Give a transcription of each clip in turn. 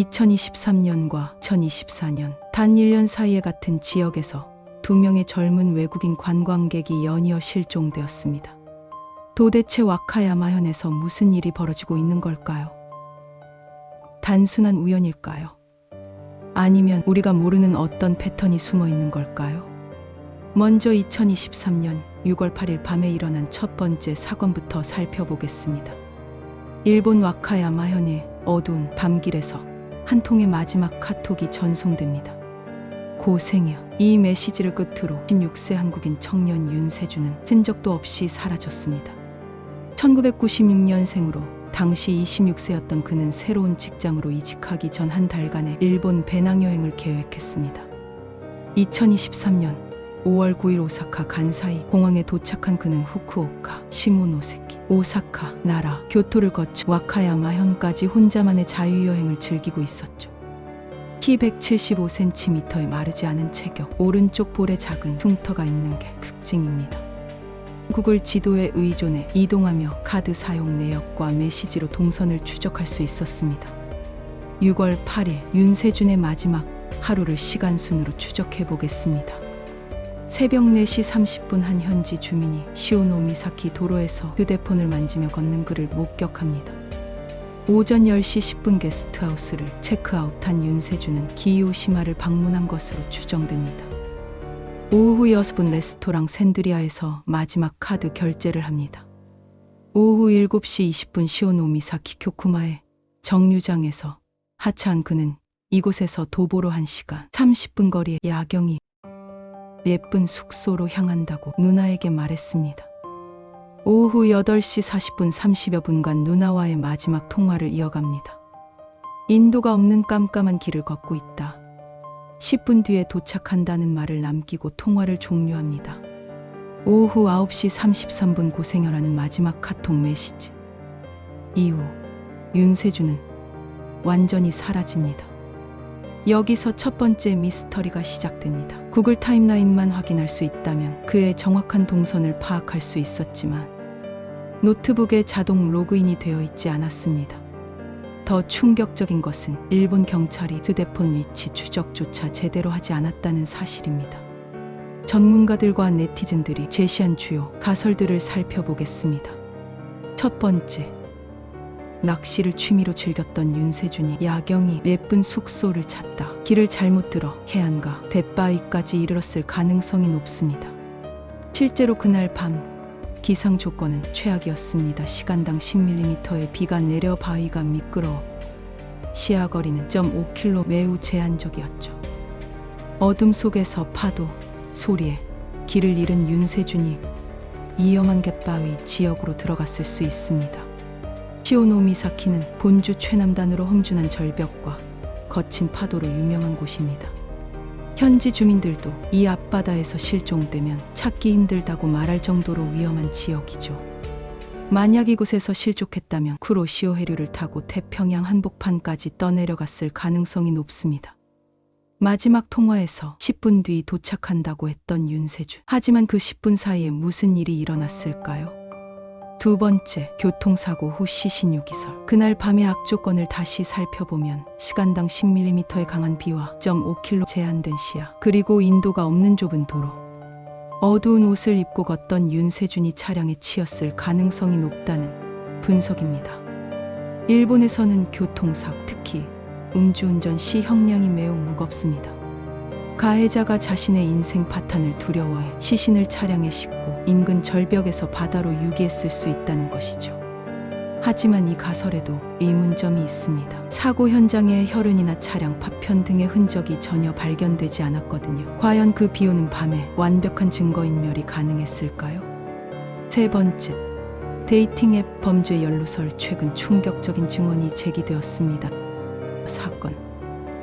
2023년과 2024년 단 1년 사이에 같은 지역에서 2명의 젊은 외국인 관광객이 연이어 실종되었습니다. 도대체 와카야마현에서 무슨 일이 벌어지고 있는 걸까요? 단순한 우연일까요? 아니면 우리가 모르는 어떤 패턴이 숨어 있는 걸까요? 먼저 2023년 6월 8일 밤에 일어난 첫 번째 사건부터 살펴보겠습니다. 일본 와카야마현의 어두운 밤길에서 한 통의 마지막 카톡이 전송됩니다. 고생이여. 이 메시지를 끝으로 16세 한국인 청년 윤세주는 흔적도 없이 사라졌습니다. 1996년생으로 당시 26세였던 그는 새로운 직장으로 이직하기 전 한 달간의 일본 배낭여행을 계획했습니다. 2023년 5월 9일 오사카 간사이 공항에 도착한 그는 후쿠오카, 시모노세키, 오사카, 나라, 교토를 거쳐 와카야마현까지 혼자만의 자유여행을 즐기고 있었죠. 키 175cm의 마르지 않은 체격, 오른쪽 볼에 작은 흉터가 있는 게 특징입니다. 구글 지도에 의존해 이동하며 카드 사용 내역과 메시지로 동선을 추적할 수 있었습니다. 6월 8일 윤세준의 마지막 하루를 시간순으로 추적해 보겠습니다. 새벽 4시 30분 한 현지 주민이 시오노미사키 도로에서 휴대폰을 만지며 걷는 그를 목격합니다. 오전 10시 10분 게스트하우스를 체크아웃한 윤세준은 기요시마를 방문한 것으로 추정됩니다. 오후 6분 레스토랑 샌드리아에서 마지막 카드 결제를 합니다. 오후 7시 20분 시오노미사키 교쿠마의 정류장에서 하차한 그는 이곳에서 도보로 1시간 30분 거리의 야경이 예쁜 숙소로 향한다고 누나에게 말했습니다. 오후 8시 40분 30여 분간 누나와의 마지막 통화를 이어갑니다. 인도가 없는 깜깜한 길을 걷고 있다. 10분 뒤에 도착한다는 말을 남기고 통화를 종료합니다. 오후 9시 33분 고생여라는 마지막 카톡 메시지. 이후 윤세주는 완전히 사라집니다. 여기서 첫 번째 미스터리가 시작됩니다. 구글 타임라인만 확인할 수 있다면 그의 정확한 동선을 파악할 수 있었지만 노트북에 자동 로그인이 되어 있지 않았습니다. 더 충격적인 것은 일본 경찰이 휴대폰 위치 추적조차 제대로 하지 않았다는 사실입니다. 전문가들과 네티즌들이 제시한 주요 가설들을 살펴보겠습니다. 첫 번째, 낚시를 취미로 즐겼던 윤세준이 야경이 예쁜 숙소를 찾다 길을 잘못 들어 해안가 뱃바위까지 이르렀을 가능성이 높습니다. 실제로 그날 밤 기상 조건은 최악이었습니다. 시간당 10mm의 비가 내려 바위가 미끄러워 시야거리는 0.5km 매우 제한적이었죠. 어둠 속에서 파도, 소리에 길을 잃은 윤세준이 위험한 갯바위 지역으로 들어갔을 수 있습니다. 시오노미사키는 본주 최남단으로 험준한 절벽과 거친 파도로 유명한 곳입니다. 현지 주민들도 이 앞바다에서 실종되면 찾기 힘들다고 말할 정도로 위험한 지역이죠. 만약 이곳에서 실족했다면 쿠로시오 해류를 타고 태평양 한복판까지 떠내려갔을 가능성이 높습니다. 마지막 통화에서 10분 뒤 도착한다고 했던 윤세주. 하지만 그 10분 사이에 무슨 일이 일어났을까요? 두 번째, 교통사고 후 시신유 기설. 그날 밤의 악조건을 다시 살펴보면 시간당 10mm의 강한 비와 0.5km 제한된 시야, 그리고 인도가 없는 좁은 도로, 어두운 옷을 입고 걷던 윤세준이 차량에 치였을 가능성이 높다는 분석입니다. 일본에서는 교통사고, 특히 음주운전 시 형량이 매우 무겁습니다. 가해자가 자신의 인생 파탄을 두려워해 시신을 차량에 싣고 인근 절벽에서 바다로 유기했을 수 있다는 것이죠. 하지만 이 가설에도 의문점이 있습니다. 사고 현장에 혈흔이나 차량 파편 등의 흔적이 전혀 발견되지 않았거든요. 과연 그 비오는 밤에 완벽한 증거인멸이 가능했을까요? 세 번째, 데이팅 앱 범죄 연루설. 최근 충격적인 증언이 제기되었습니다. 사건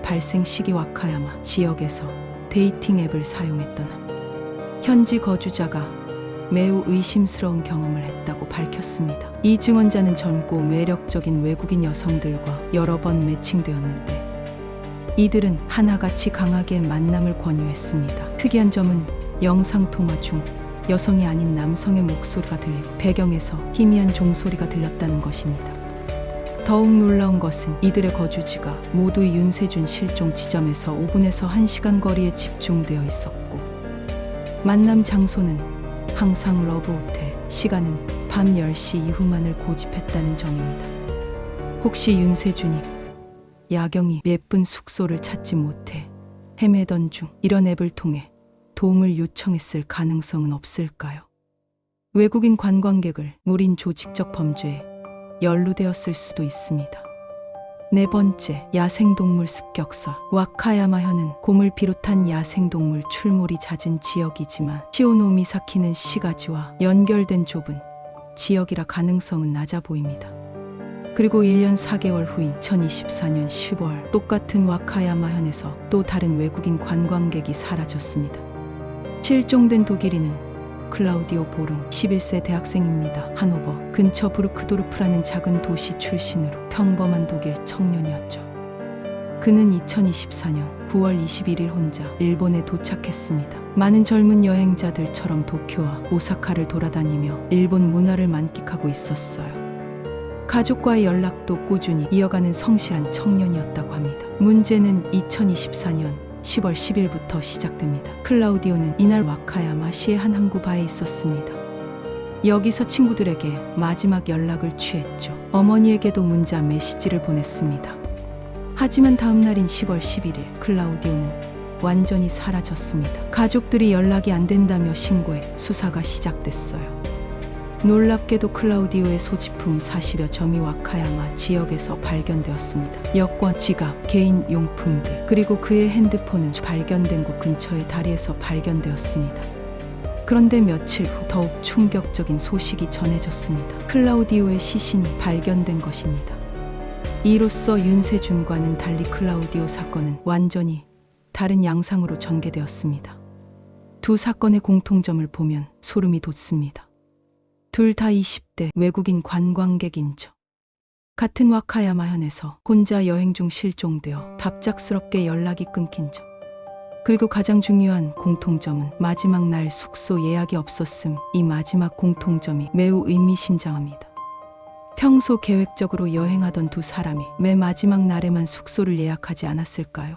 발생 시기 와카야마 지역에서 데이팅 앱을 사용했던 한 현지 거주자가 매우 의심스러운 경험을 했다고 밝혔습니다. 이 증언자는 젊고 매력적인 외국인 여성들과 여러 번 매칭되었는데 이들은 하나같이 강하게 만남을 권유했습니다. 특이한 점은 영상통화 중 여성이 아닌 남성의 목소리가 들리고 배경에서 희미한 종소리가 들렸다는 것입니다. 더욱 놀라운 것은 이들의 거주지가 모두 윤세준 실종 지점에서 5분에서 1시간 거리에 집중되어 있었고 만남 장소는 항상 러브호텔, 시간은 밤 10시 이후만을 고집했다는 점입니다. 혹시 윤세준이 야경이 예쁜 숙소를 찾지 못해 헤매던 중 이런 앱을 통해 도움을 요청했을 가능성은 없을까요? 외국인 관광객을 노린 조직적 범죄에 연루되었을 수도 있습니다. 네 번째, 야생동물 습격설. 와카야마현은 곰을 비롯한 야생동물 출몰이 잦은 지역이지만 시오노미사키는 시가지와 연결된 좁은 지역이라 가능성은 낮아 보입니다. 그리고 1년 4개월 후인 2024년 10월 똑같은 와카야마현에서 또 다른 외국인 관광객이 사라졌습니다. 실종된 독일인은 클라우디오 보름, 11세 대학생입니다. 하노버 근처 부르크도르프라는 작은 도시 출신으로 평범한 독일 청년이었죠. 그는 2024년 9월 21일 혼자 일본에 도착했습니다. 많은 젊은 여행자들처럼 도쿄와 오사카를 돌아다니며 일본 문화를 만끽하고 있었어요. 가족과의 연락도 꾸준히 이어가는 성실한 청년이었다고 합니다. 문제는 2024년 10월 10일부터 시작됩니다. 클라우디오는 이날 와카야마시의 한 항구바에 있었습니다. 여기서 친구들에게 마지막 연락을 취했죠. 어머니에게도 문자 메시지를 보냈습니다. 하지만 다음 날인 10월 11일 클라우디오는 완전히 사라졌습니다. 가족들이 연락이 안 된다며 신고해 수사가 시작됐어요. 놀랍게도 클라우디오의 소지품 40여 점이 와카야마 지역에서 발견되었습니다. 여권, 지갑, 개인 용품들, 그리고 그의 핸드폰은 발견된 곳 근처의 다리에서 발견되었습니다. 그런데 며칠 후 더욱 충격적인 소식이 전해졌습니다. 클라우디오의 시신이 발견된 것입니다. 이로써 윤세준과는 달리 클라우디오 사건은 완전히 다른 양상으로 전개되었습니다. 두 사건의 공통점을 보면 소름이 돋습니다. 둘 다 20대 외국인 관광객인죠. 같은 와카야마현에서 혼자 여행 중 실종되어 갑작스럽게 연락이 끊긴 점. 그리고 가장 중요한 공통점은 마지막 날 숙소 예약이 없었음. 이 마지막 공통점이 매우 의미심장합니다. 평소 계획적으로 여행하던 두 사람이 맨 마지막 날에만 숙소를 예약하지 않았을까요?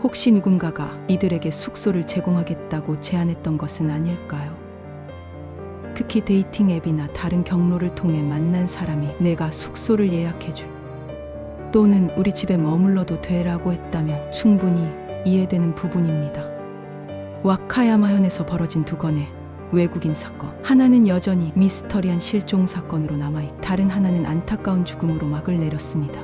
혹시 누군가가 이들에게 숙소를 제공하겠다고 제안했던 것은 아닐까요? 특히 데이팅 앱이나 다른 경로를 통해 만난 사람이 내가 숙소를 예약해줄 또는 우리 집에 머물러도 돼라고 했다면 충분히 이해되는 부분입니다. 와카야마현에서 벌어진 두 건의 외국인 사건, 하나는 여전히 미스터리한 실종 사건으로 남아있고 다른 하나는 안타까운 죽음으로 막을 내렸습니다.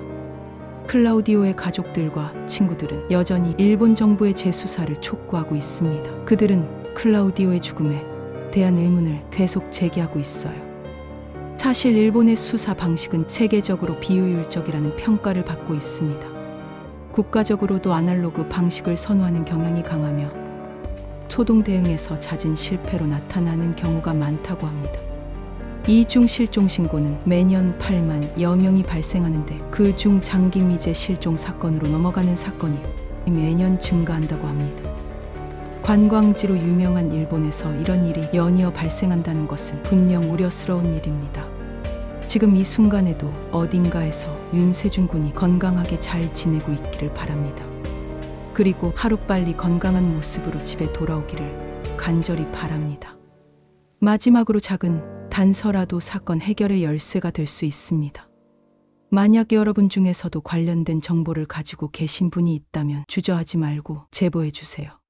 클라우디오의 가족들과 친구들은 여전히 일본 정부의 재수사를 촉구하고 있습니다. 그들은 클라우디오의 죽음에 대한 의문을 계속 제기하고 있어요. 사실 일본의 수사 방식은 세계적으로 비효율적이라는 평가를 받고 있습니다. 국가적으로도 아날로그 방식을 선호하는 경향이 강하며 초동 대응에서 잦은 실패로 나타나는 경우가 많다고 합니다. 이중 실종 신고는 매년 8만여 명이 발생하는데 그중 장기 미제 실종 사건으로 넘어가는 사건이 매년 증가한다고 합니다. 관광지로 유명한 일본에서 이런 일이 연이어 발생한다는 것은 분명 우려스러운 일입니다. 지금 이 순간에도 어딘가에서 윤세준 군이 건강하게 잘 지내고 있기를 바랍니다. 그리고 하루빨리 건강한 모습으로 집에 돌아오기를 간절히 바랍니다. 마지막으로 작은 단서라도 사건 해결의 열쇠가 될 수 있습니다. 만약 여러분 중에서도 관련된 정보를 가지고 계신 분이 있다면 주저하지 말고 제보해 주세요.